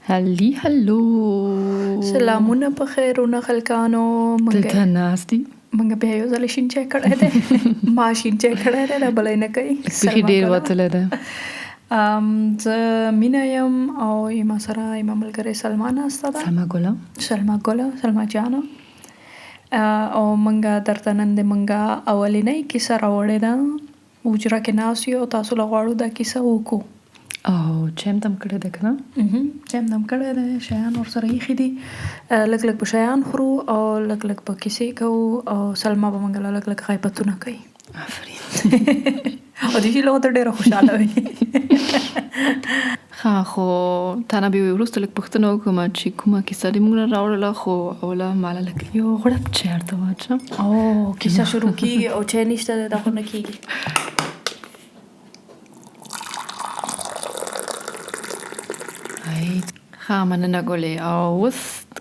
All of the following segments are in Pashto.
هلو سلامونه په خیرونه خلکانو دلته ناست دي منګه بیا یو ځل شین چای کړی دی ما شین چای کړی دی دا بلای نه کوي بیخي ډېر وتلی ده. زه مینه یم او ما سره یما ملګرې سلما ناسته ده. سلما ګله سلما جانه او منګه درته نن د منګه اولنۍ کیسه راوړې ده. حجره کې ناست یو او تاسو له غواړو دا کیسه وکړو. او چیم دم کړی ده که نه؟ چیم دم کړی دی، شیان ورسره ایښي دي، لږ لږ به شیان خورو او لږ لږ به کیسې کوو او سلما به موږ له لږ لږ غیبتونه کوي. آفرین. او دې شي له ته ډېره خوشحاله وي. ښه خو تا نه بیا وروسته لږ پوښتنه وکړم چې کومه کیسه دې موږ نه راوړله، خو اوله ماله لږ یو غړپ چای ورته واچوم. او کیسه شروع کېږي او چای نشته دی، دا خو نه کېږي. ښه مننه ګلې. او اوس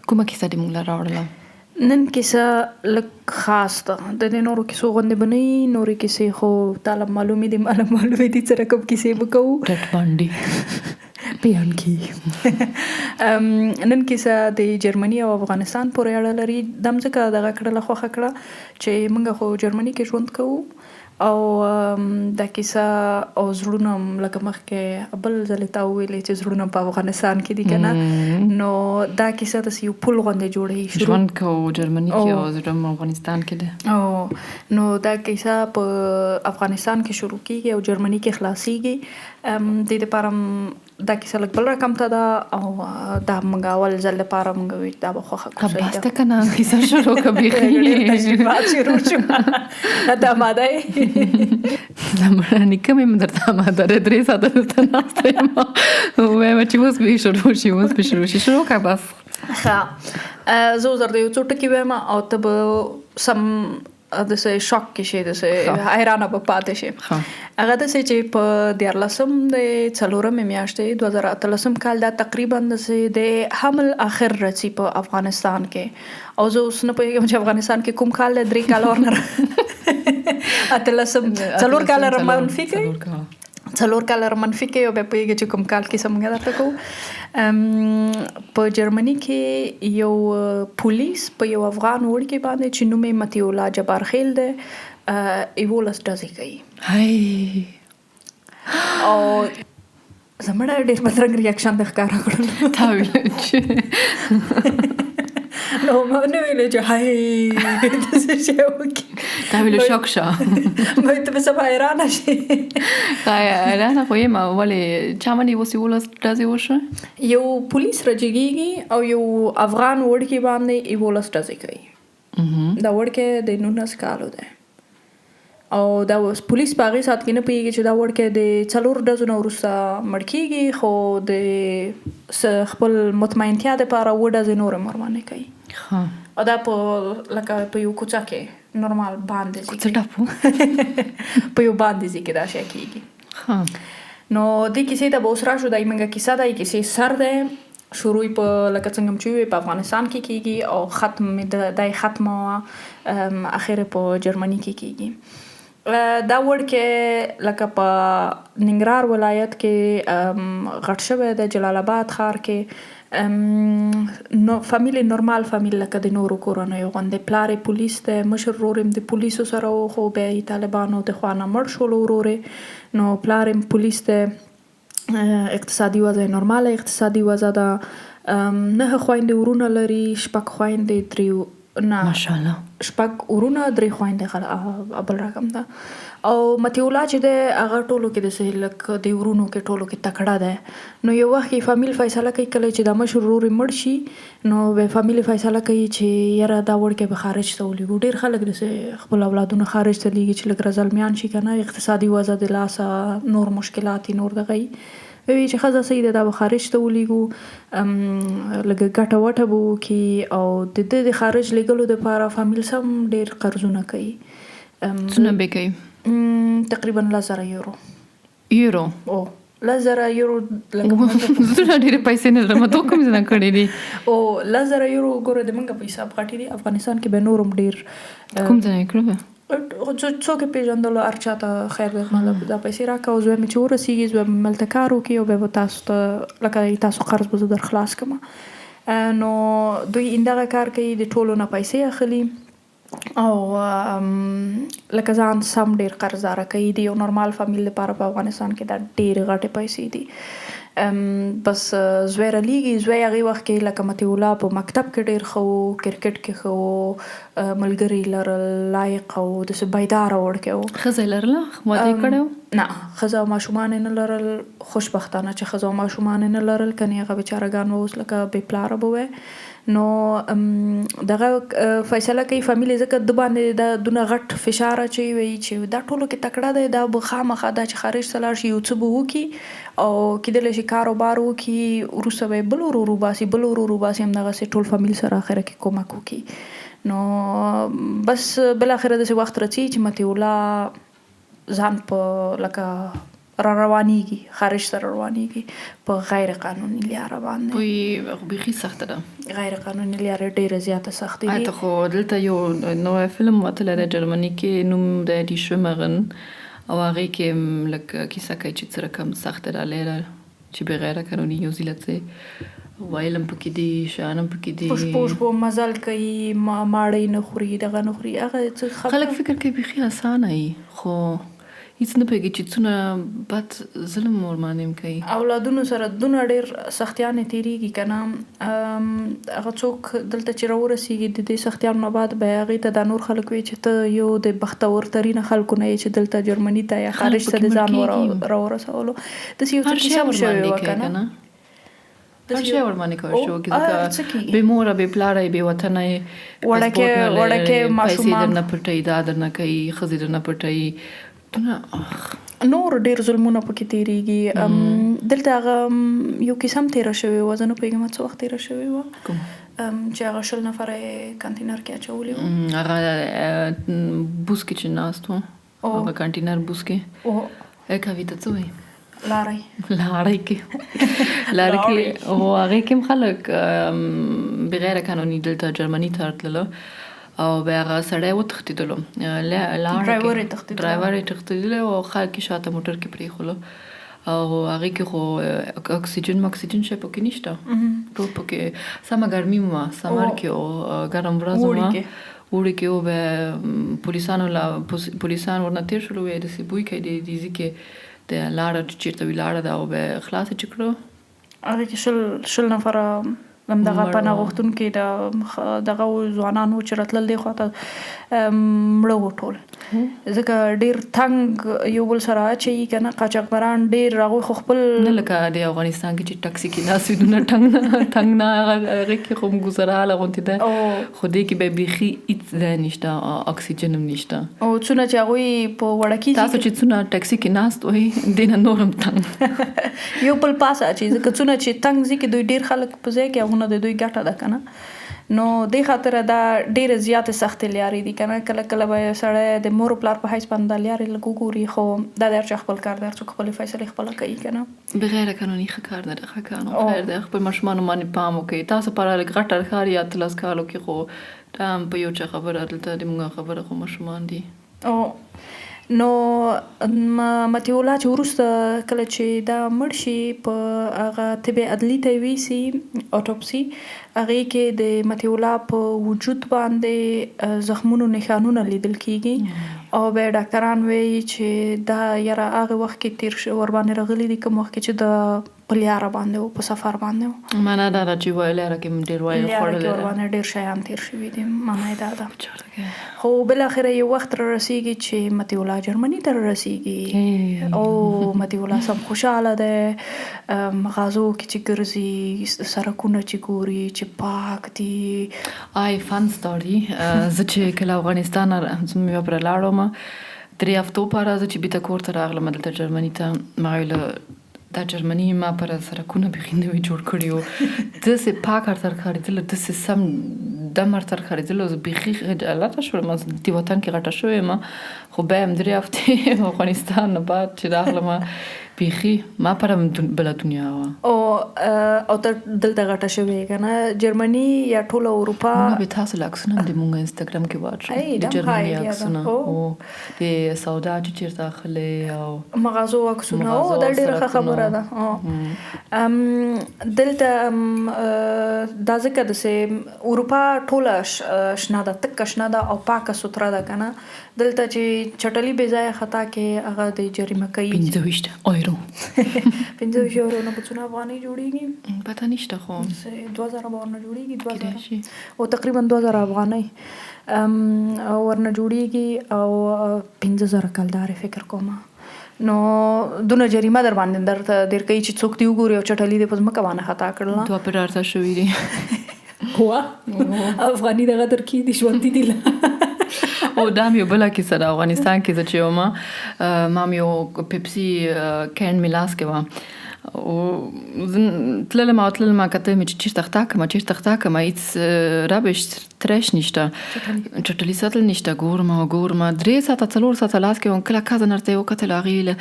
کومه کیسه دې موږ له راوړله؟ نن کیسه لږ خاص ده، د دې نورو کیسو غوندې به نه وي. نورې کیسې خو تاله معلومې دي، ماله معلومې دي څه رقم کیسې به کوو. ډټ باندې بیان کی. نن کیسه د جرمني او افغانستان پورې اړه لري. دا مځکه دغه کړله خوښه کړه چې موږ خو جرمني کې ژوند کوو او دا کیسه او زړونه لکه مخکې بل ځلې تا وویلې چې زړونه په افغانستان کې دي که نه، نو دا کیسه داسې یو پل غوندې جوړوي. ژوند کوو جرمني کې او زړه افغانستان کې دی. نو دا کیسه په افغانستان کې شروع کېږي او جرمني کې خلاصېږي. دې دپاره دا کیسه لږ بل رقم ته ده او دا موږ اول ځل لپاره موږ وي دا به خوښه کړو. بس ته که نه کیسه شروع که بیخي تشریفات شروع شو. دا ماده یې زمړه نیکه مې درته ماده 3 ساعته دلته ناسته یم ووایم چې اوس به شروع شي شروع که بس. ښه زه اوس درته یو څو ټکي وایم او ته به سم داسې شاک کې شي، داسې حیرانه به پاتې شي. هغه داسې چې په 14 د 4 میاشتې 2018 کال دا تقریبا داسې د حمل آخر رسي په افغانستان کې. او زه اوس نه پوهېږم چې افغانستان کې کوم کال 3 کاله ورنه 4 کاله منفي کوي، 4 کاله منفي کوي او بیا پوهېږي چې کوم کال کې څه موږ درته کوو. په جرمني کې یو پولیس په یو افغان وړکي باندې چې نوم یې مطیع الله جبار خیل دی 11 ډزې کوي. او زمړه ډېر بدرنګ ریاکشن د ښکاره کړل. تا ویل چې نو ما نه ویلې چې هاي داسې شی وکړي. تا ویلو شوک شه مې ته به سبا حیرانه شي. حیرانه خو یم ولې چا باندې اوس 11 ډزې وشوه؟ یو پولیس راجګېږي او یو افغان وړکي باندې 11 ډزې کوي. دا وړکی د 19 کالو دی او دا پولیس په هغې ساعت کې نه پوهېږي چې دا وړکی د 4 ډزو نه وروسته مړ کېږي، خو د خپل مطمئنتیا دپاره 7 ډزې نورې مرمانې کوي. او دا په لکه په یو کوڅه کې نورمال باندې ځي په یو باندې ځي کې دا شی کېږي. نو دې کیسې ته به اوس راشو. دا یې موږ کیسه ده، یې کیسې سر دی. شروع یې په لکه څنګه چې وویل په افغانستان کې کېږي او ختم دا یې ختمه وه اخر په جرمني کې کېږي. دا وړکی لکه په ننګرهار ولایت کې غټ شوی د جلال آباد ښار کې. فامیل نورمال فامیل لکه د نورو کورنیو غوندې. پلار یې پولیس دی، مشر ورور یې د پولیسو سره و، خو بیا یې طالبانو د خوا نه مړ شول ورور یې. نو پلار یې پولیس دی. اقتصادي وضع یې نورماله اقتصادي وضع ده. 9 خویندې ورونه لري، 6 خویندې 3 نه ماشاءالله 6 ورونه 3 خویندې بل رقم ده. او مطیع الله چې دی هغه ټولو کې داسې لکه د ورونو کې ټولو کې تکړه دی. نو یو وخت کې فامیل فیصله کوي کله چې دا مشر ورور یې مړ شي نو به فامیل فیصله کوي چې یاره دا وړکی به خارج ته ولیږو. ډېر خلک داسې خپل اولادونه خارج ته لیږي چې لږ رزلمیان شي که نه، اقتصادي وضع د لاسه نور مشکلات نور دغه وي وی چې ښځه صحیح ده دا به خارج ته ولیږو، لږه ګټه وټه به وکړي. او د دې د خارج لیږلو دپاره فامیل سم ډېر قرضونه کوي. څونه به کوي؟ تقریبا 10,000 یورو. 10,000 یورو زونه ډېرې پیسې نه لرم. تو کوم ځای نه کړې دي؟ 10,000 یورو ګوره د موږ په حساب غټې دي. افغانستان کې به نور هم ډېر. کوم ځای نه کړو؟ څوک یې پېژندلو هر چا ته خیر دی مطلب دا پیسې راکړه او زوی مې چې ورسېږي زوی مې هلته کار وکړي او بیا به تاسو ته لکه تاسو قرض به زه در خلاص کړم نو دوی همدغه کار کوي د ټولو نه پیسې اخلي او لکه ځان سم ډېر قرضداره کوي د یو نورمال فامیل لپاره په افغانستان کې دا ډېرې غټې پیسې دي بس زوی رالیږي زوی هغې وخت کې لکه مطیع الله په مکتب کې ډېر ښه و کرکټ کې ښه و ملګري لرل لایق او داسې بیداره وړکی و ښځه یې لرله واده یې کړی و نه ښځه او ماشومان یې نه لرل خوشبختانه چې ښځه او ماشومان یې نه لرل کنې هغه بیچارهګان به اوس لکه بې پلاره به وی نو دغه فیصله کوي فامیل یې ځکه د باندې دا دونه غټ فشار اچوي وایي چې دا ټولو کې تکړه دی دا به خامخا دا چې خارج ته لاړ شي یو څه به وکړي او کیدلی شي کاروبار وکړي وروسته به یې بل ورور وباسي بل ورور وباسي همدغسې ټول فامیل سره اخره کې کومک وکړي نو بس بالاخره داسې وخت راځي چې مطیع الله ځان په لکه را روانېږي خارج ته را روانېږي په غیر قانوني لاره باندې وایي بیخي سخته ده غیر قانوني لاره ډېره زیاته سختې دي ته خو دلته یو نوی فلم وتلی دی جرمني کې نوم دی ډي شومرن او هغې کې لږ کیسه کوي چې څه رقم سخته ده لاره چې بغیر قانوني یو ځای څه وایل هم پکې دي شیان هم پکې دي په شپو مزل کوي ماړی نه خوري دغه نه خوري هغه څه خلک فکر کوي بیخي اسانه وي خو هیڅ نه پوهېږي چې څونه بد ظلم ورباندې هم کوي اولادونو سره دونه ډېر سختیانې تېرېږي که نه هغه څوک دلته چې راورسېږي د دې سختیانو نه بعد به هغې ته دا نور خلک وایي چې ته یو د بختورترینه خلکو نه یې چې دلته جرمني ته یا خارج ته د ځان راورسولو داسې یو څه کیسه هم شوې وه که نه هر شی ورباندې کولی شو ځکه بې موره بې پلاره بې وطنه وړکې پیسې درنه پټوي دا درنه کوي ښځې درنه پټوي نور ډېر ظلمونه پکې تېرېږي دلته هغه یو کیسه هم تېره شوې وه زه نه پوهېږم څه وخت تېره شوې وه چې هغه 20 نفره یې کانتینر کې اچولي وو هغه بوس کې چې ناست و هغه کانتینر بوس کې کوي ته څه وایي لارۍ کې او هغې کې هم خلک بغیر قانوني دلته جرمني ته راتلله او بیا هغه سړی وتښتېدلو ډرایور یې تښتېدلی او خلک یې شاته موټر کې پرېښولو او هغې کې خو اکسیجن شی پکې نشته ټول پکې سمه ګرمي وه سمر کې او ګرم ورځ وه اوړي کې و بیا پولیسان ورنه تېر شولو وایي داسې بوی کوي د ځي کې د لاړه چېرته وي لاړه ده او بیا خلاص یې چې کړو هغې کې 10 نفره همدغه پناه غوښتونکي دغه ځوانان و چې راتلل دې خواته مړه وو ټول ځکه ډېر تنګ یو بل سره اچوي که نه قاچاقبران ډېر هغوی خو خپل نه لکه د افغانستان کې چې ټکسي کې ناست وي دونه تنګ نه هغې کې خو ګذره حاله غوندې ده خو دې کې بیا بیخي هېڅ ځای نشته اکسیجن هم نشته او څونه چې هغوی په وړکي تاسو چې څونه ټکسي کې ناست وئ دې نه نور هم تنګ یو بل پاسه اچوي ځکه څونه چې تنګ ځي کې دوی ډېر خلک په ځای کې هغونه د دوی ګټه ده که نه نو دې خاطره دا ډېرې زیاتې سختې لیارې دي که نه کله کله به سړی د مور و پلار په حیث باندې دا لیارې لږ وګوري خو دا د هر چا خپل کار دی هر څوک خپلې فیصلې خپله کوي که نه بغیر قانوني ښه کار نه دی ښه کار نو خیر دی خپل ماشومانو باندې پام وکړئ تاسو پاره لږ غټ ښکاري 18 کالو کې خو دا هم په یو چا خبره دلته د مونږ خبره خو ماشومان دي نو مطیع الله چې وروسته کله چې دا مړ شي په هغه طب عدلي ته ویسي اټوپسي هغې کې د مطیع الله په وجود باندې زخمونو نښانونه لیدل کیږي او بیا ډاکټران وایي چې دا یاره هغه وخت کې تېر ورباندې راغلي دي کوم وخت کې چې د په لیاره باندې و په سفر باندې و معنا دا ده چې لیاره کې ډېر وایي لیاره کې ورباندې ډېر شیان تېر شوي دي معنا یې دا ده خو بالاخره یو وخت را رسېږي چې مطیع الله جرمني ته را رسېږي او مطیع الله سم خوشحاله دی مغازو کې چې ګرځي سړکونه چې ګوري چې پاک دي فن سټوري زه چې کله افغانستان زموږ پر لاړم 3 هفتو پاره زه چې بیرته کور ته راغلم دلته جرمني ته ما ویل دا جرمني ما پر سړکونه بیخي نوي جوړ کړي وو داسې پاک هرتر ښکارېدله داسې سم دم هرتر ښکارېدله زه بیخي خجالته شولم دې وطن کې غټه شوې یم خو بیا هم 3 هفتې افغانستان نه بعد چې راغلم بیخي ما پرم بله دنیا وه او ته دلته غټه شوې که نه جرمني یا ټوله اروپا مونږ به تاسو له عکسونه هم د مونږ انسټاګرام کې واچو د جرمني عکسونه د سودا چې چېرته اخلي او مغازو عکسونه دا ډېره ښه خبره ده دلته دا ځکه داسې اروپا ټوله شنه ده تکه شنه ده او پاکه سوتره ده که نه دلته چې چټلي بې ځایه خطا کې هغه د جریمه کوي 25 یورو 25 یورو نه په څونه افغانۍ جوړېږي پته نشته خو 2000 به ورنه جوړېږي 2000 او تقریبا 2000 افغانۍ ورنه جوړېږي او 15000 کلدارې فکر کوم نو دونه جریمه در باندې درته ډېر کوي چې څوک دې وګوري او چټلي دې په ځمکه باندې خطا کړله دوه په ډارته شوي دي هو افغاني دغه درکې دي ژوندي دي او دا مې یو بله کیسه ده افغانستان کې زه چې وم ما مې یو پیپسي کین مې لاس کې وه او تللم کته مې چې چیرته خطا کړم هیڅ رابش ترش نشته چټلي ساتل نشته ګورم 3 ساعته 4 ساعته لاس کې وم کله کازه نرته وکتل هغې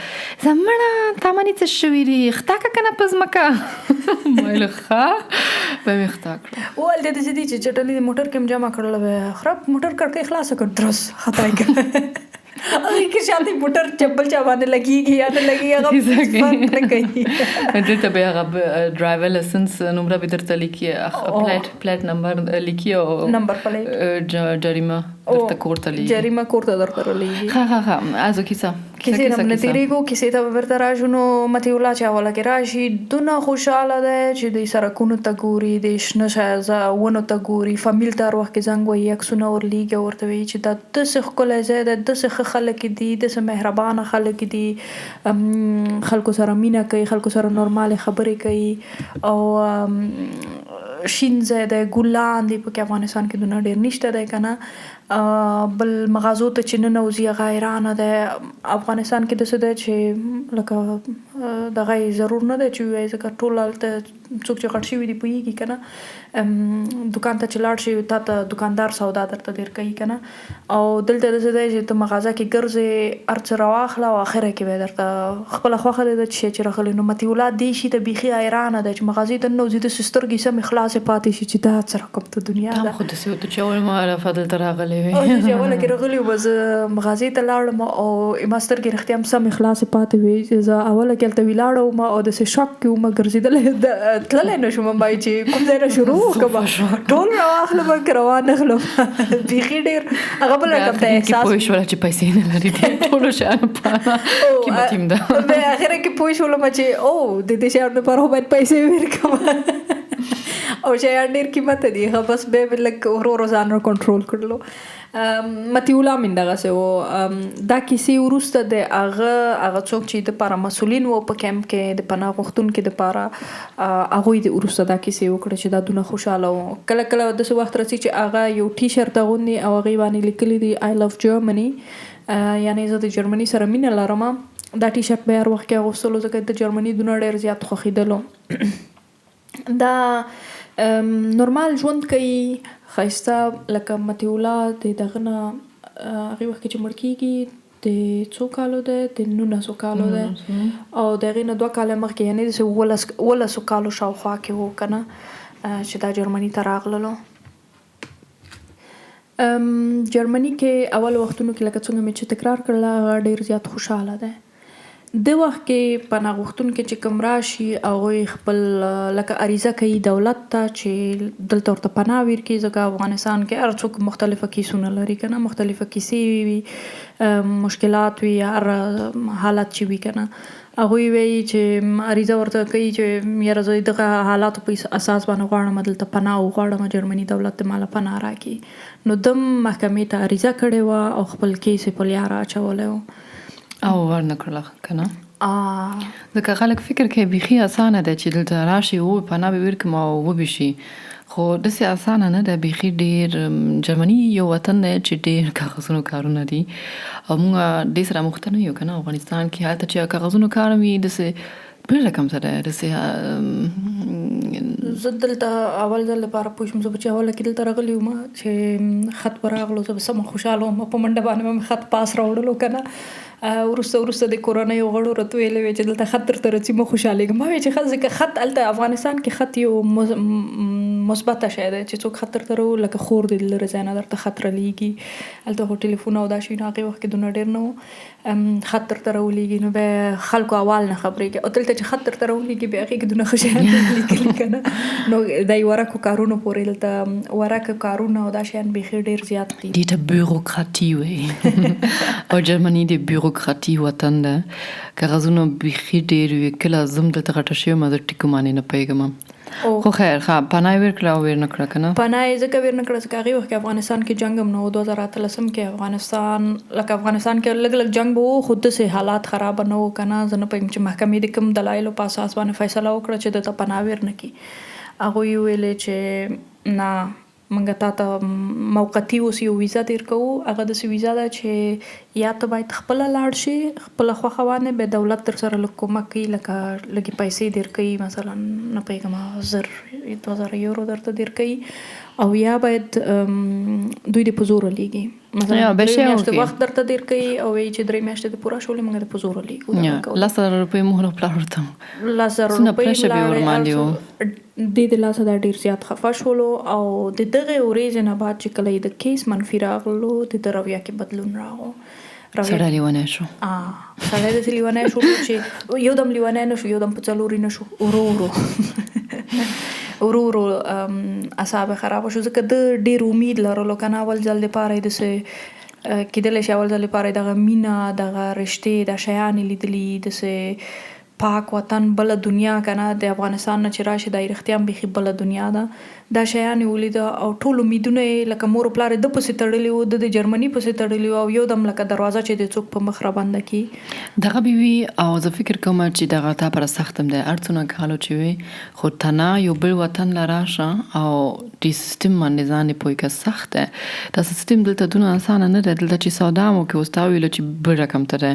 زمړه تا مې څه شوي دي خطا که که نه په ځمکه ویل ښه به مې خطا کړه وویل دې داسې دي چې چټلي د موټر کې م جمع کړله به خراب موټر کړکۍ خلاصه کړ درس خطا یې کړه هغې کې شاته موټر چپل چا باندې لګېږي یا نه لګېږي هغه فرق نه کوي دلته به هغه ډرایور لایسنس نمره به درته لیکي پلیټ نمبر لیکي او نمبر پلیټ جریمه درته کور ته لیکي جریمه کور ته درته رالیږي ها ازو کیسه هم نه تېرېږو کیسې ته به بیرته راشو نو مطیع الله چې اوله کې راشي دونه خوشحاله دی چې د سړکونو ته ګوري د شنه ونو ته ګوري فامیل ته هر وخت کې زنګ وهي عکسونه ورلیږي او ورته وایي چې دا داسې ښکلی ځای دی داسې ښه خلک دي داسې مهربانه خلک دي خلکو سره مینه کوي خلکو سره نورمالې خبرې کوي او شین ځای دی ګلان دي پکې افغانستان کې دونه ډېر نشته دی که نه بل مغازو ته چې ننوځي هغه حیرانه دی افغانستان کې داسې دی چې لکه دغه یې ضرور نه دی چې ووایي ځکه ټول هلته څوک چې غټ شوي دي پوهېږي که نه دوکان ته چې لاړ شي تا ته دوکاندار سودا درته ډېر کوي که نه او دلته داسې دی چې ته مغازه کې ګرځې هر څه راواخله او اخره کې به درته خپله خوښه دی چې راغلی نو مطیع الله دې شي ته بیخي حیرانه دی چې مغازې ته ننوځي داسې سترګې سمې خلاصې پاتې شي چې دا څه رقم ته دنیا ده خو داسې ورته چې اول ما دلته راغلی وي چې اوله کې راغلي وه زه مغازې ته لاړم او ما سترګې رښتیا هم سمې خلاصې پاتې وې چې زه اوله کې هلته ولاړه وم او داسې شک کې وم ګرځېدلی تللی نه شوم بای چې کوم ځای نه شروع وکړم ټول راواخلم که روانه غلم بیخي ډېر هغه بل رقم ته احساس پوه شوله چې پیسې نه لري د ټولو شیانو لپاره قیمتي م ده په اخره کې پوه شولم چې او د دې شیانو لپاره باید پیسې ورکړم او شیان ډېر قیمته دي ښه بس بیا مې لږ ورو ورو ځان را کنټرول کړلو مطیع الله من دغسې و دا کیسې وروسته د هغه څوک چې دپاره مسؤلین و په کیمپ کې د پناه غوښتونکو دپاره هغوی د وروسته دا کیسې وکړه چې دا دونه خوشحاله و کله کله داسې وخت رسي چې هغه یو ټي شرټ اغوندي او هغې باندې لیکلي دي I love Germany یعنې زه د جرمني سره مینه لرم دا ټي شرټ به هر وخت کې اغوستلو ځکه د جرمني دونه ډېر زیات خوښېدلو دا نورمال ژوند کوي ښایسته لکه مطیع الله د دغه نه هغې وخت کې چې مړ کېږي د څو کالو دی د 19 کالو دی او د هغې نه 2 کاله مخکې یعنې داسې 11 کالو شاوخوا کې و که نه چې دا جرمني ته راغللو جرمني کې اول وختونو کې لکه څنګه مې چې تکرار کړله هغه ډېر زیات خوشحاله دی د وخت کې پناه غوښتونکي چې کوم راشي هغوی خپل لکه عریضه کوي دولت ته چې دلته ورته پناه ورکړي ځکه افغانستان کې هر څوک مختلفه کیسونه لري که نه مختلفه کیسې وي مشکلات وي هر حالت چې وي که نه هغوی وایي چې عریضه ورته کوي چې یاره زه دغه حالاتو په اساس باندې غواړم دلته پناه وغواړم جرمني دولت دې ماله پناه راکړي نو دم محکمې ته عریضه کړې وه او خپل کیس یې په لیاره اچولی و او ورنه کړله که نه ځکه خلک فکر کوي بیخي اسانه ده چې دلته راشي او پناه به ورکړم او وبې شي خو داسې اسانه نه ده بیخي ډېر جرمني یو وطن دی چې ډېر کاغذونو کارونه دي او موږ دې سره مخته نه یو که نه افغانستان کې هلته چې کاغذونو کار وي داسې بل رقم ته دی داسې زه دلته اول ځل لپاره پوه شوم زه به چې اوله کې دلته راغلي وم چې خط به راغلو زه به سمه خوشحاله وم په منډه باندې به مې خط پاس راوړلو که نه وروسته د کورنۍ غړو راته ویلې وې چې دلته خط درته راځي مو خوشحالېږم. ما ویل چې ځکه خط هلته افغانستان کې خط یو مثبته شی دی چې څوک خط درته راوړي لکه خور دې لرې ځای نه درته خط رالیږي. هلته خو ټلیفون او دا شیونه هغې وخت کې دونه ډېر نه و، خط درته راولیږي نو بیا خلکو اول نه خبرېږي. او دلته چې خط درته راولیږي بیا هغې کې دونه ښه شیان نه لیکلي که نه. نو دا ورکو کارونو پورې دلته ورکه کارونه او دا شیان بیخي ډېر زیات دي. Die bureaucratie وی او جرمني د بیوروکراتي وطن ده. کاغذونه بیخي ډېر وي. کله زم دلته غټه شوم زه ټکو معنی نه پوهېږم. خو خیر ښه پناه یې ورکړه او ویر نه کړه که نه؟ پناه یې ځکه ویر نه کړه ځکه هغې وخت کې افغانستان کې جنګ هم نه و. 2018 کې افغانستان کې لږ لږ جنګ به و خو داسې حالات خرابه نه و که نه. زه نه پوهېږم چې محکمې د کوم دلایلو په اساس باندې فیصله وکړه چې دته پناه ویر نه کړي. هغوی ویلې چې نه موږ تا ته موقتي اوس یو ویزا تیر کوو. هغه داسې ویزا ده چې یا ته باید خپله لاړ شي خپله خوښه باندې بیا دولت در سره لږ کومک کوي لکه لږې پیسې دیر کوي مثلا نه پوهېږم 1000 یورو درته دیر کوي او یا باید دوی د په زوره لیږي مثلا 3 میاشتې وخت درته دیر کوي او وایي چې 3 میاشتې د پوره شولې موږ د په زوره لیږو. 10,000 روپۍ مو پلار ورته 10,000 روپۍ د لاسه دا ډېر زیات خفه شولو. او د دغې ورځې نه بعد چې کله یې د کیس منفي راغلو د ده رویه کې بدلون راغو. سړی لیونی شو. سړی داسې لیونی شو چې یو دم لیونی نه شو یو دم په څلوري نه شو. ورو اعصاب خراب شو ځکه د ډېر امید لرلو که نه. اول ځل دپاره یې داسې کېدلی شي اول ځل لپاره یې دغه مینه دغه رشتې دا شیان یې لیدلي داسې پاک وطن بله دنیا که نه. د افغانستان نه چې راشي دا یې رښتیا هم بیخي بله دنیا ده. دا شیان یې ولیده او ټول امیدونه یې لکه مور و پلار یې ده پسې تړلي وو د جرمني پسې تړلي وو او یو دم لکه دروازه چې د څوک په مخ رابنده کړي. دغه به وي او زه فکر کوم چې دغه تا پر سخت هم دی هر څونه کالو چې وي خو تنه یو بل وطن له راشه او د سیستم باندې ځان یې پوه که سخت دی. دا سیستم دلته دونه اسانه نه دی. دلته چې سودا مو کې اوس تا ویلو چې بل رقم ته دی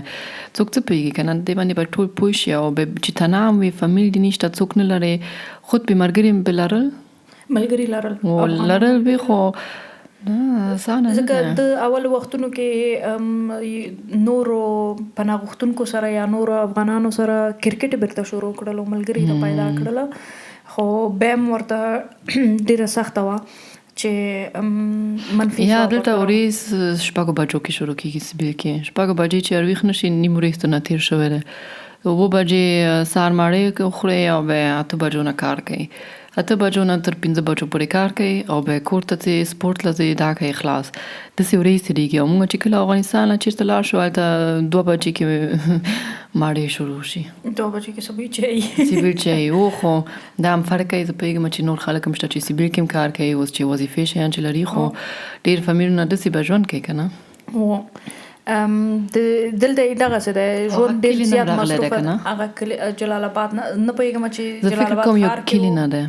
څوک څه پوهېږي که نه دې باندې به ټول پوه شي او چې تنه هم وي فامیل دې نشته څوک نه لرې خود به ملګري هم به لرل لرل وي خو اسانه ځکه د اول وختونو کې نورو پناه غوښتونکو سره یا نورو افغانانو سره کرکټ بیرته شروع کړل او ملګري ته پیدا کړل خو بیا هم ورته ډېره سخته وه چې منفي یا دلته ورځ شپږو بجو کې شروع کېږي سبیل کې 6 بجې چې ارویخ نشي نیم ورځ نه تیر شوی دی. 9 بجې سهار ماړۍ خورئ او بیا 8 بجو نه کار کوي. 8 بجو نه تر 5 بجو پورې کار کوي او بیا کور ته ځي سپورټ له ځي دا کوي خلاص. داسې ورځې تېرېږي او موږ چې کله افغانستان نه چېرته لاړ شو هلته 2 بجې کې ماړۍ شروع شي 2 بجې کې سبیل چای و خو دا هم فرق کوي. زه پوهېږم چې نور خلک هم شته چې سبیل کې هم کار کوي اوس چې وظیفې شیان چې لري خو ډېر فامیلونه داسې به ژوند کوي که نه. دلته یې دغسې دی ژوند ډېر زیات مصروفه ده. هغه جلال آباد نه پوهېږم چې جلال آباد ښار کې کلي نه دی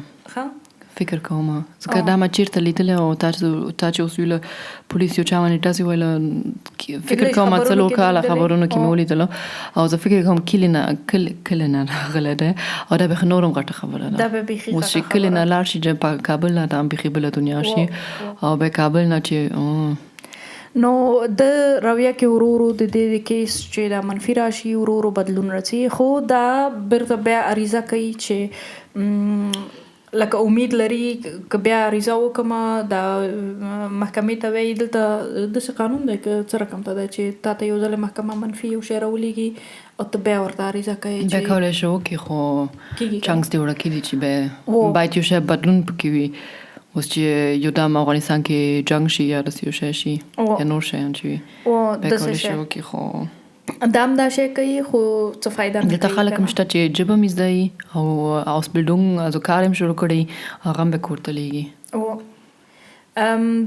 فکر کوم ځکه دا ما چېرته لیدلی او تا چې اوس ویله پولیس یو چا باندې داسې ویله فکر کوم 4 کاله خبرونو کې مې ولیدلو او زه فکر کوم کلي نه راغلی دی او دا بیخي نور هم غټه خبره ده. اوس چې کلي نه لاړ شي کابل نه دا هم بیخي بله دنیا شي او بیا کابل نه چې نو د رویه کې ورو ورو د دې کیس چې دا منفي راشي ورو ورو بدلون راځي خو دا بیرته بیا عریضه کوي چې لکه امید لري که بیا عریضه وکړم دا محکمې ته وایي دلته داسې قانون دی که څه رقم ته دی چې تا ته یو ځل محکمه منفي یو شی راولیږي او ته بیا ورته عریضه کوي بیا کولی شي وکړي خو چانس دې وړه کېدي چې بیا باید یو شی بدلون پکې وي. اوس چې یو دام افغانستان کې جنګ شي یا داسې یو شی شي یا نور شیان چې وي بیا کولی شي وکړي خو دام دا شی کوي خو څه فایده نه دلته خلک هم شته چې ژبه هم زده وي او اوسبیلډونګ also کار هم شروع کړی هغه هم به کور ته لیږي.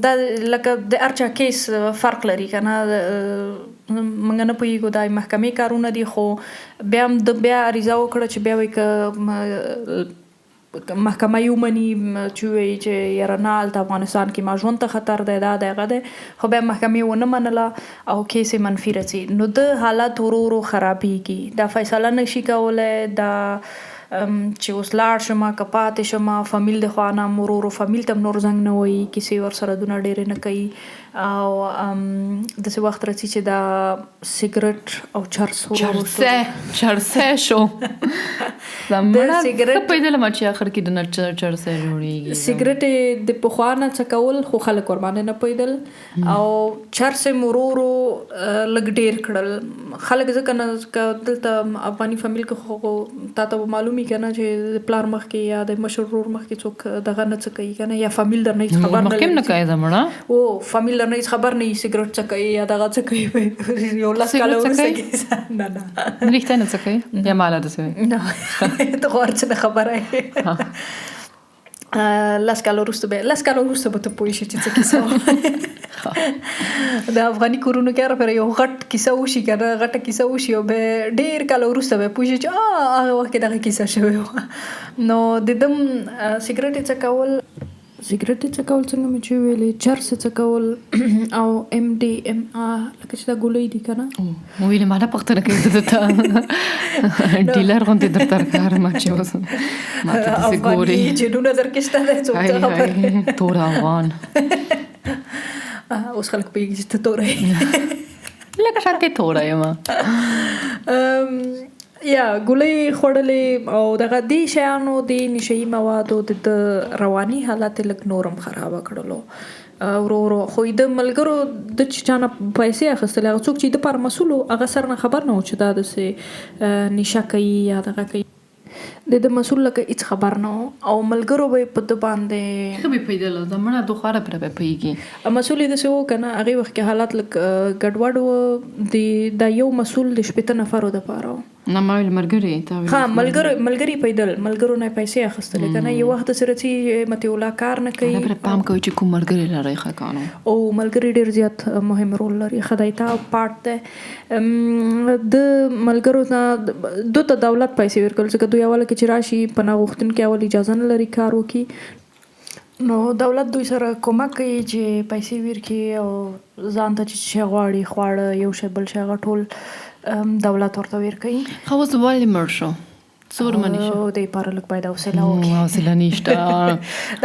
دا لکه د هر چا کیس فرق لري که نه موږ نه پوهېږو دا محکمې کارونه دي خو بیا هم د بیا عریضه وکړه چې بیا وایي که محکمه یې ومني چې وایي چې یاره نه هلته افغانستان کې ما ژوند ته خطر دی دا دی هغه دی خو بیا محکمې ونه منله او کیس یې منفي راځي نو د حالت ورو ورو خرابېږي. دا فیصله نشي کولی دا چې اوس لاړ شم که پاتې شم فامیل د خوا نه ورو فامیل ته نور زنګ نه وایي کیسې ورسره دونه ډېرې نه کوي او داسې وخت راځي چې دا سیګرټ او چرس چرسه شو زمونه څه پیدا لمه چې آخر کې د چرسه جوړیږي سیګرټ د پخوا نه څکول خو خلک ورباندې نه پیدل او چرس مرورو لږ ډېر کړل خلک ځکه نه دلته افغاني فامیل کې خو تا ته معلومي که نه چې د پلار مخکې یا د مشر ورور مخکې څوک دغه نه څه کوي که نه یا فامیل در نه هېڅ خبر نه مخکې نه کوي زمونه فامیل در نه هېڅ خبر نه وي سیګرټ څه کوي یا دغه څه کوي یو لس کاله وروسته نه رښتیا نه څه کوي یا ماله داسې وي نه ته خو هر څه نه خبره یې لس کاله وروسته به ته پوه شي چې څه کیسه وه د افغاني کورونو کې هر یو غټ کیسه وشي که نه غټه کیسه وشي او به ډېر کاله وروسته به پوه شي چې هغه وخت کې دغه کیسه شوې وه نو د دم سیګرټ یې څکول څنګه مې چې ویلې چرس یې څکول او MDMA لکه چې دا ګولۍ دي که نه ویلې ما نه پوښتنه کوي درته ډیلر غوندې درته کار ما چې اوس ما ته داسې ګورې جنونه درکې شته دی څوک څه خبر تور افغان اوس خلک پوهېږي چې ته توره یې لکه شان کې توره یم یا ګولۍ خوړلې او دغه دې شیانو د نشهیي موادو د رواني حالت لږ نورم خرابه کړلو ورو خو د ملګرو د چا نه پیسې اخیستلې هغه څوک چې د پر مسؤل هغه سر نه خبر نه و چې دا داسې نشه کوي یا دغه کوي د مسؤل لکه هېڅ خبر نه او ملګرو به په ده باندې ښه به پیدل زمونه دوخواره پرې به پوهېږي مسؤل یې داسې و که نه هغې وخت کې حالات لږ ګډوډ و دا یو مسؤل د 15 نفرو دپاره و نه ما ویل ملګري ملګري پیدل ملګرو نه پیسې اخیستلې که نه یو وخت داسې راځي مطیع الله کار نه کوي پام کوي چې کوم ملګري لرئ ښه کانو او ملګري ډېر زیات مهم رول لري خدایتا پارټ دی د ملګرو نه دوی ته دولت پیسې ورکول ځکه دوی اوله کې چې راشي پناه غوښتونکي اول اجازه نه لري کار وکړي نو دولت دوی سره کومک کوي چې پیسې ورکړي او ځان ته چې شی غواړي خواړه یو شی بل شی هغه ټول دولت ورته ورکوي خو اوس ولې مړ شو څور منی شو دې پاره لږ باید حوصله وکړي حوصله نشته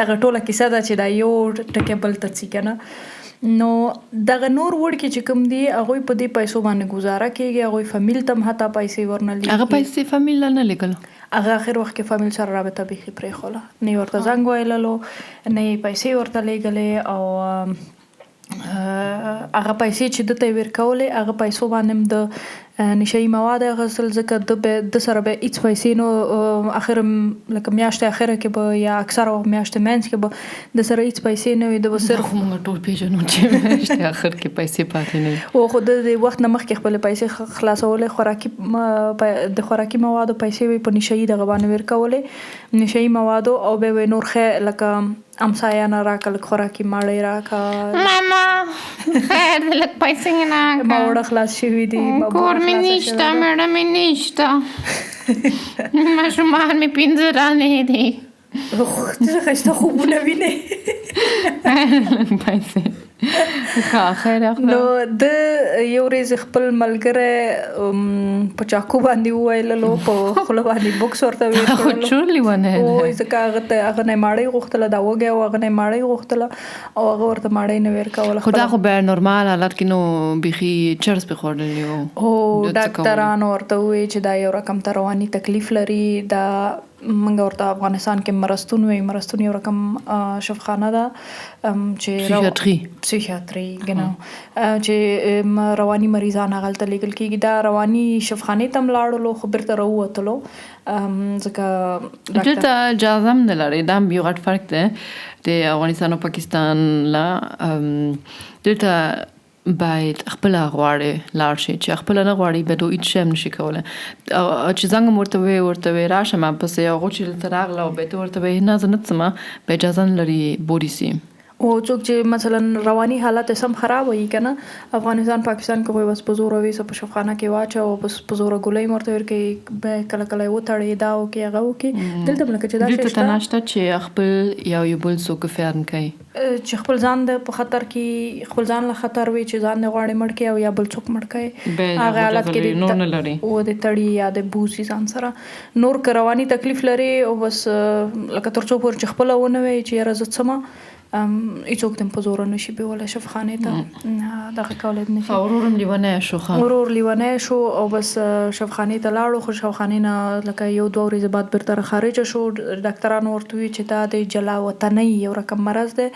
دغه ټوله کیسه ده چې دا یو ټکی بل ته ځي که نه نو دغه نور وړکي چې کوم دي هغوی په دې پیسو باندې ګزاره کېږي هغوی فامیل ته هم حتی پیسې ورنه لیږي هغه پیسې فامیل نه لیږل هغه اخر وخت کې فامیل سره رابطه بیخي پرېښوله نه یې ورته زنګ ویللو نه یې پیسې ورته لیږلې او هغه پیسې چې ده ته یې ورکولې هغه پیسو باندې هم د نشهیي مواد اخیستل ځکه د سره به هېڅ پیسې نو اخر لکه میاشتې اخره کې به یا اکثره وخت میاشتې منځ کې به د سره هېڅ پیسې نه وي د به صرف موږ ټول پېژنو چې میاشتې اخر کې پیسې پاتې نه وي او خو د وخت نه مخکې خپلې پیسې خلاصولې د خوراکي موادو پیسې به په نشهیي دغه باندې ورکولې نشهیي موادو او به یې نور لکه امسایه نه راکړه لږ خوراکي ماړۍ راکړه ماما خیر دی لږ پیسې نه راکړه ما وړه خلاص شوي دي کور مې نشته میړه مې نشته ماشومان مې 15 رانې دي ښایسته خوبونه وینې پیسې خیر نو د یو ورځ خپل ملګری په چاقو باندې وویللو په خوله باندې بوکس ورته چورلی ونه او ځکه هغه نه ماړۍ غوښتله دا وږی او هغه نه ماړۍ غوښتله او هغه ورته ماړۍ نه ورکوله خو دا خو به نورمال حالت کې نو بیخي چرس پې خوړلی و هو ډاکټرانو ورته وویل چې دا یو رقم ته رواني تکلیف لري دا منګه ورته افغانستان کې مرستون یو رقم شفخانه ده چې پسیخیاتري genau چې رواني مریضان هغلته لیږل کېږي دا رواني شفخانې ته هم لاړلو خو بیرته راووتلو ځکه دلته اجازه هم نه لري دا هم یو غټ فرق دی د افغانستان او پاکستان لا دلته باید خپل غواړي لاړ شي چې خپل نه غواړي به دوی هیڅ هم نشي کوله چې څنګه ورته راشم پس یو غوچې تر راغله او به ورته نه زنه څما به اجازه لري بوري سي او څوک چې مثلا رواني حالت سم خراب وي کنه افغانستان پاکستان کې وای بس په زور وي په شفخانه کې واچو او بس په زور ګولۍ مرته ورکې به کله کله وټړې دا او کې هغه او کې دلته ملک چې دا شي دلته ناشته چې خپل یو بل څوک gefährden کوي چې خپل ځان د په خطر کې خپل ځان له خطر وي چې ځان نه غواړي مړ کې او یا بل څوک مړ کوي هغه حالت کې نور نه لري او د تړي یا د بوسي ځان سره نور رواني تکلیف لري او بس لکه تر څو پر خپل ونه وي چې راځه سم ایڅوک تم په زور نشي به ولا شفخانه ته دغه کولای نشي اورورم لیونه شو اورور لیونه شو او بس شفخانه ته لاړو خو شفخانه نه لکه یو دوه ورځې بعد برتر خارج شو ډاکټرانو ورته وی چې دا د جلا وطني یو رقم مرز ده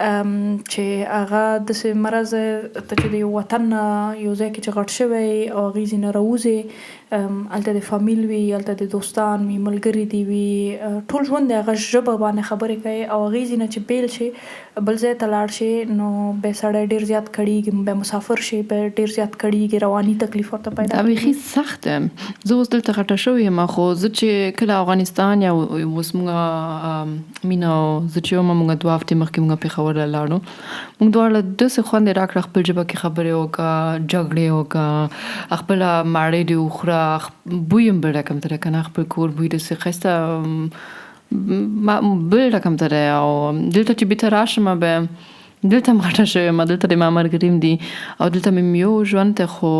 چې هغه د سه مرز ته چې د وطن یو ځای کې چې غټ شوی او غیزي نه راوځي الته د فامیل وی الته د دوستان وی ملګری دی وی ټول ژوند هغه ژبه باندې خبرې کوي او غیزي نه چې بیل شي بل ځای ته لاړ شي نو به سړی ډیر زیات کړي به مسافر شي به ډیر زیات کړي رواني تکلیف ورته پیدا دا به سخت زه اوس دلته غټه شوې ما خو زه چې کله افغانستان یا اوس موږ مینا زه چې موږ دوه هفته مخکې موږ په خبره لاړو موږ دواړه د څه خوند راکړه خپل ژبه کې خبرې وکړه جګړې وکړه خپل ماړې دی خوره بویم بل رقم تر کنه خپل کور بوی د څه خسته ما بل رقم تر او دلته چې به راشم به دلته ماته شوی ما دلته د مامر کریم دی او دلته مې یو ژوند ته خو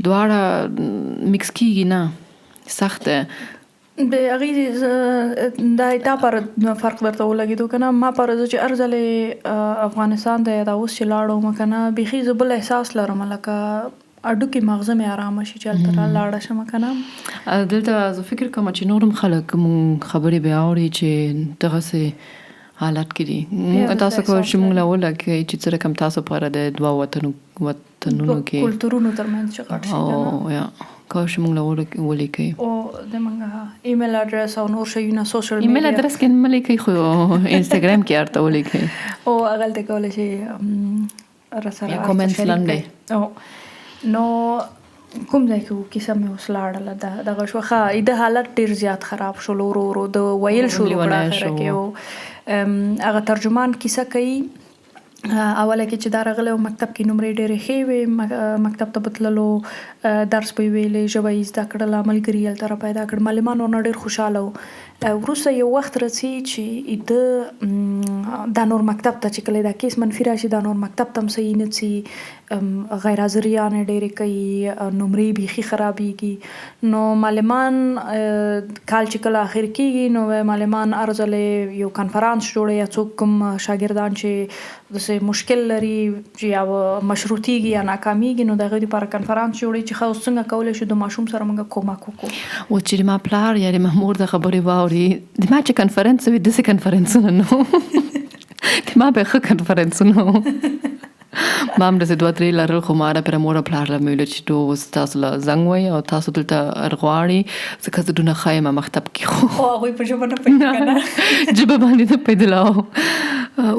دواړه میکس کیږي نه سخته به اغه دا ایتا پر فرق درته ولګیدو کنه ما پر چې ارزله افغانستان ته دا اوس لاړو مکنه بيخي زبل احساس لرم لکه اډو کې مغزه مې آرام شي چې تر لاړه شم کنه دلته زه فکر کوم چې نورم خلک مون خبرې به اوري چې دغه سه حالت کې دي تاسو کو چې موږ لا ولکه چې څه رقم تاسو پر د دوا وطنونو کې کلتورونو ترمنځ چې غټ شي او یا کوم موږ لا ولیکي او د منګه ایمیل اډرس او نور شي نه سوشل میډیا ایمیل اډرس کې ملي خو انستګرام کې ارته ولیکي او هغه ته کولای شي رساله یا کومنټس لاندې او نو کوم ځای کې کیسه مې وسلاړله دغه شوخه د حالت ډیر زیات خراب شو ورو د ویل شروع کړه خره کې او هغه ترجمان کیسه کوي اوله کې چې دا راغله مکتب کې نمرې ډېرې ښې وې مکتب ته بتللو درس به ویلې ژبه یې زده کړله ملګري هلته پیدا کړ معلمانو نه ډېر خوشحاله و وروسته یو وخت رسي چې دا نور مکتب ته چې کله دا کیس منفي راشي دا نور مکتب ته هم صحیح نه ځي غیر حاضریانې ډېرې کوي نمرې بیخي خرابېږي نو معلمان کال چې کله اخر کېږي نو معلمان ارزله یو کنفرانس جوړوي یا څوک کوم شاګردان چې داسې مشکل لري چې یا مشروطیږي یا ناکامیږي نو د هغوی لپاره کنفرانس جوړوي چې ښه څنګه کولی شو د ماشوم سره موږ کومک وکړو و چې ما پلار یا د مامور د خبرې واوري د ما چې کنفرانس وي داسې کنفرانسونه نه د ما به ښه کنفرانسونه ما هم داسې دوه درې لرل خو ما را پر مور پلار له مې ویل چې تو تاسو له زنګ وایي او تاسو دلته غواړي ځکه زه دونه ښه یم مکتب کې خو هغوی په ژبه نه پوهېږي که نه ژبه باندې نه پوهېدله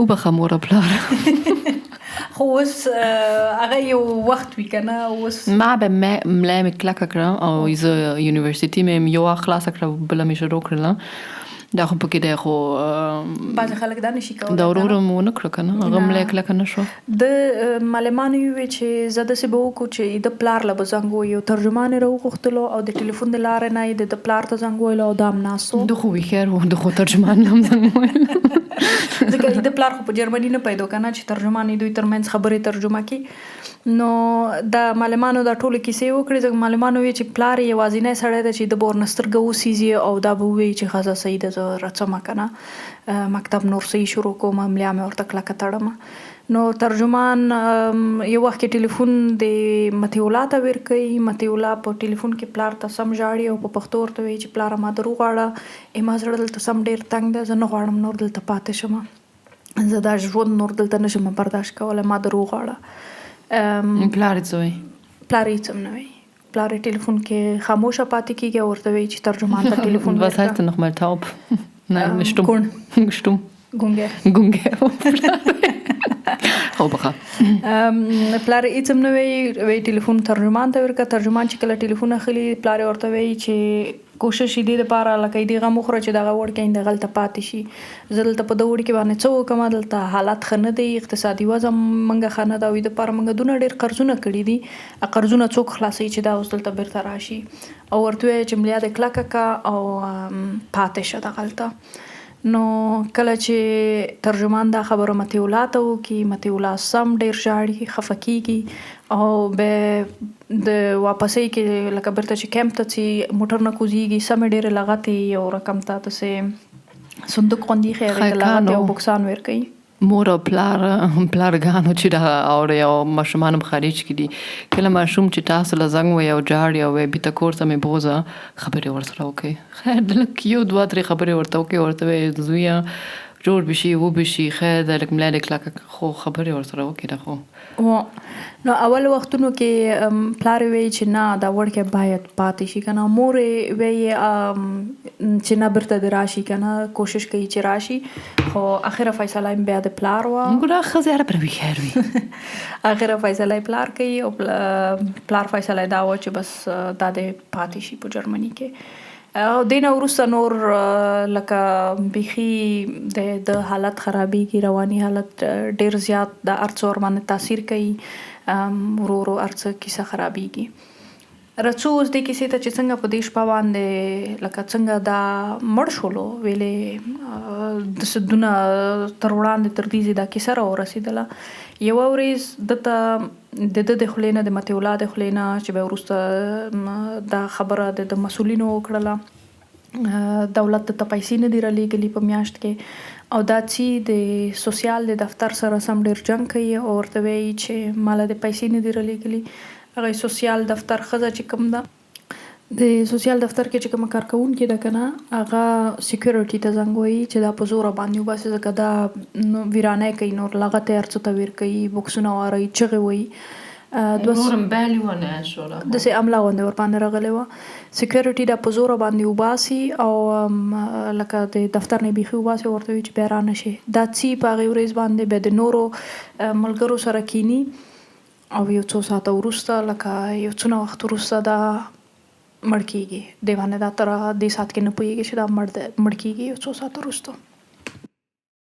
وبخه مور پلار خو اوس هغه یو وخت وي که نه اوس ما به ملا مې کلکه کړه او زه یونیورسټي مې یوه خلاصه کړه بله مې شروع کړله دا خو پکې دی خو بعضې خلک دا نشي کولی دا ورور مو ونه کړه که نه هغه ملا یې کلکه نه شوه د معلمانو وویل چې زه داسې به وکړو چې د پلار له به زنګ ووایو ترجمان یې راوغوښتلو او د ټلیفون د لارې نه یې د پلار ته زنګ وویلو او دا هم ناست و ده خو هوښیار و ده خو ترجمان نه هم زنګ وویل ځکه د پلار خو په جرمني نه پیدا که نه چې ترجمان یې دوی ترمنځ خبرې ترجمه کړي نو د معلمانو دا ټولې کیسې وکړې ځکه معلمانو وویل چې پلار یې یوازینی سړی دی چې د به ورنه سترګه وسیزي او دا به ووایي چې ښځه صحیح ده زه راځم که نه مکتب نور صحیح شروع کوم ملا مې ورته کلکه تړم نو ترجمان یو وخت کې ټلیفون د مطیع الله ته ورکوي مطیع الله په ټلیفون کې پلار ته سم ژاړي او په پښتو ورته وایي چې پلاره ما در وغواړه ما زړه دلته سم ډېر تنګ دی زه نه غواړم نور دلته پاتې شم زه دا ژوند نور دلته نشم برداشت کولی ما در وغواړه پلار یې څه وایي پلار یې څه نه وایي پلار یې ټلیفون کې خاموشه پاتې کېږي او ورته وایي چې ترجمان ته ټلیفون Was heißt denn nochmal taub? Nein, stumm. Stumm. ګونګی خوبخه پلار یې څه نه وایي ټلیفون ترجمان ته ورکړه ترجمان چې کله ټلیفون اخلي پلار یې ورته وایي چې کوشش یې دې دپاره لکه یې دغه مخوره چې دغه وړکې دغلته پاتې شي. زه دلته په دغه وړکې باندې څه وکړم، دلته حالات ښه نه دی، اقتصادي وضع موږ ښه نه ده او دپاره موږ دونه ډېر قرضونه کړي دي. قرضونه څوک خلاصوي چې دا اوس دلته بیرته راشي او ورته ووایه چې ملیا دې کلکه که او پاتې شه دغلته. نو کله چې ترجمان دا خبره مطیع الله ته وکړي، مطیع الله سم ډېر ژاړي، خفه کېږي او بیا د واپسۍ کې لکه بیرته چې کیمپ ته ځي موټر نه کوزیږي، سمې ډېرې لغتې یو رقم ته داسې صندوق غوندې ایښی هغې ته لغتې او بوکسان ورکوي. مور او پلارګانو چې دا اوري او ماشومان هم خارج کې دي، کله ماشوم چې تاسو له زنګ وایي او جاړي او وایي بیرته کور ته مې بوځه، خبرې ورسره وکړئ. خیر د لږ یو دوه درې خبرې ورته وکړئ، ورته وایي زویه جوړ بشي وبشي، خیر د لږ ملا دې کلکه، خو خبرې ورسره وکړئ. خو نو اول وختونو کې پلار وایي چې نه دا وړکې باید پاتې شي که نه، مور یې وایي چې نه بیرته دې راشي که نه، کوشش کوي چې راشي، خو اخره فیصله یې بیا د پلار وه. ګوره ښځې هره پروي خیر وي. اخره فیصله یې پلار کوي او پلار فیصله یې دا وه چې بس دا دې پاتې شي په جرمني کې. او دې نه وروسته نور لکه بیخي د حالت خرابېږي، رواني حالت ډېر زیات د هر څه ورباندې تاثیر کوي، ورو ورو هر څه کیسه خرابېږي. راځو اوس دې کیسې ته چې څنګه په دې شپه باندې لکه څنګه دا مړ شولو، ویلې داسې دونه تر وړاندې تر دې دا کیسه راورسېدله. یوه ورځ دته د ده د خولې نه، د مطیع الله د خولې نه چې بیا وروسته دا خبره د مسؤلینو وکړله، دولت ته پیسې نه دي رالیږلي په میاشت کې، او دا چې د سوسیال د دفتر سره سم ډېر جنګ کوي او ورته وایي چې ماله د پیسې نه دي رالیږلي. هغه سوسیال دفتر ښځه چې کوم ده، د سوسیال دفتر کې چې کومه کارکوونکې ده که نه، هغه سیکیورټي ته زنګ وهي چې دا په زوره باندې وباسي، ځکه دا ویرانی کوي، نور لغتې هر څه ته ویر کوي، بوکسونه واروي، چغې وهي. داسې عمله غوندې ورباندې راغلې وه. سیکیورټي دا په زوره باندې وباسي او لکه د دفتر نه بیخي وباسي، ورته وایي چې بیا را نه شي. دا څي په هغې ورځ باندې بیا د نورو ملګرو سره کیني او یو څو ساعته وروسته لکه یو څونه وخت وروسته دا مړ کېږي. دی باندې دا تر دې ساعت کې نه پوهېږي چې دا مړ کېږي یو څو ساعته وروسته.